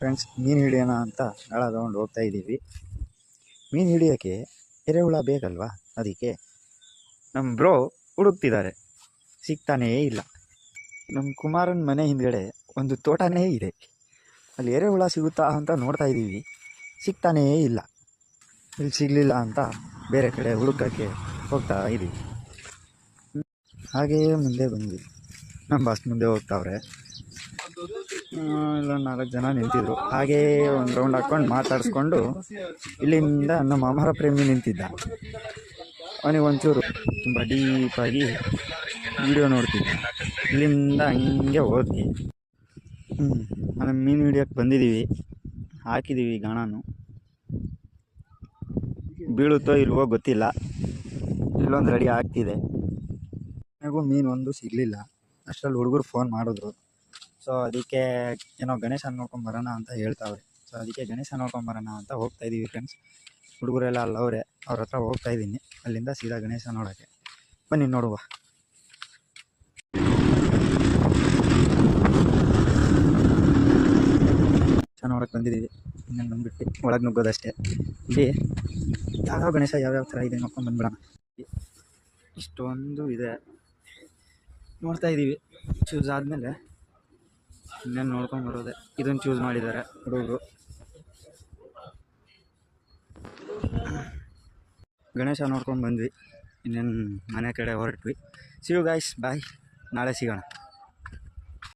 Friends, ಮೀನು ಹಿಡಿಯೋಣ ಅಂತ ಗಾಳ ತಗೊಂಡು ಹೋಗ್ತಾ ಇದ್ದೀವಿ. ಮೀನು ಹಿಡಿಯೋಕ್ಕೆ ಎರೆಹುಳ ಬೇಕಲ್ವಾ, ಅದಕ್ಕೆ ನಮ್ಮ ಬ್ರೋ ಹುಡುಕ್ತಿದ್ದಾರೆ, ಸಿಗ್ತಾನೇ ಇಲ್ಲ. ನಮ್ಮ ಕುಮಾರನ ಮನೆ ಹಿಂದ್ಗಡೆ ಒಂದು ತೋಟನೇ ಇದೆ, ಅಲ್ಲಿ ಎರೆಹುಳ ಸಿಗುತ್ತಾ ಅಂತ ನೋಡ್ತಾ ಇದ್ದೀವಿ, ಸಿಗ್ತಾನೇ ಇಲ್ಲ. ಇಲ್ಲಿ ಸಿಗಲಿಲ್ಲ ಅಂತ ಬೇರೆ ಕಡೆ ಹುಡುಕಕ್ಕೆ ಹೋಗ್ತಾ ಇದ್ದೀವಿ. ಹಾಗೆಯೇ ಮುಂದೆ ಬಂದ್ವಿ, ನಮ್ಮ ಬಸ್ ಮುಂದೆ ಹೋಗ್ತಾವ್ರೆ. ಇಲ್ಲ 4 ಜನ ನಿಂತಿದ್ರು. ಹಾಗೇ ಒಂದು ರೌಂಡ್ ಹಾಕ್ಕೊಂಡು ಮಾತಾಡಿಸ್ಕೊಂಡು ಇಲ್ಲಿಂದ ನಮ್ಮ ಅಮರ ಪ್ರೇಮಿ ನಿಂತಿದ್ದ. ಅವನಿಗೆ ಒಂಚೂರು ತುಂಬ ಡೀಪಾಗಿ ವಿಡಿಯೋ ನೋಡ್ತಿದ್ದ. ಇಲ್ಲಿಂದ ಹಂಗೆ ಹೋದ್ವಿ. ನಾವು ಮೀನು ಹಿಡಿಯೋಕ್ಕೆ ಬಂದಿದ್ದೀವಿ, ಹಾಕಿದ್ದೀವಿ ಗಾಣನು. ಬೀಳುತ್ತೋ ಇಲ್ವೋ ಗೊತ್ತಿಲ್ಲ, ಇಲ್ಲೊಂದು ರೆಡಿ ಆಗ್ತಿದೆ. ನನಗೂ ಮೀನು ಒಂದು ಸಿಗಲಿಲ್ಲ. ಅಷ್ಟರಲ್ಲಿ ಹುಡುಗರು ಫೋನ್ ಮಾಡಿದ್ರು. ಸೊ ಅದಕ್ಕೆ ಏನೋ ಗಣೇಶ ನೋಡ್ಕೊಂಬರೋಣ ಅಂತ ಹೇಳ್ತಾವ್ರೆ. ಸೊ ಅದಕ್ಕೆ ಗಣೇಶ ನೋಡ್ಕೊಂಬರೋಣ ಅಂತ ಹೋಗ್ತಾ ಇದ್ದೀವಿ ಫ್ರೆಂಡ್ಸ್. ಹುಡುಗರೆಲ್ಲ ಅಲ್ಲವ್ರೆ, ಅವ್ರ ಹತ್ರ ಹೋಗ್ತಾ ಇದ್ದೀನಿ. ಅಲ್ಲಿಂದ ಸೀದಾ ಗಣೇಶ ನೋಡೋಕ್ಕೆ ಬನ್ನಿ, ನೋಡುವ. ನೋಡೋಕ್ಕೆ ಬಂದಿದ್ದೀವಿ, ಇನ್ನೇನು ಬಂದುಬಿಟ್ಟು ಒಳಗೆ ನುಗ್ಗೋದಷ್ಟೇ. ಇಲ್ಲಿ ಯಾವ್ಯಾವ ಗಣೇಶ ಯಾವ್ಯಾವ ಥರ ಇದೆ ನೋಡ್ಕೊಂಡು ಬಂದ್ಬಿಡೋಣ. ಇಷ್ಟೊಂದು ಇದೆ, ನೋಡ್ತಾ ಇದ್ದೀವಿ. ಚೂಸ್ ಆದಮೇಲೆ ಇನ್ನೇನು ನೋಡ್ಕೊಂಡು ಬರೋದೆ. ಇದನ್ನು ಚೂಸ್ ಮಾಡಿದ್ದಾರೆ ಹುಡುಗರು. ಗಣೇಶ ನೋಡ್ಕೊಂಡು ಬಂದ್ವಿ, ಇನ್ನೇನು ಮನೆ ಕಡೆ ಹೊರಟ್ವಿ. ಸಿ ಯು ಗೈಸ್, ಬಾಯ್, ನಾಳೆ ಸಿಗೋಣ.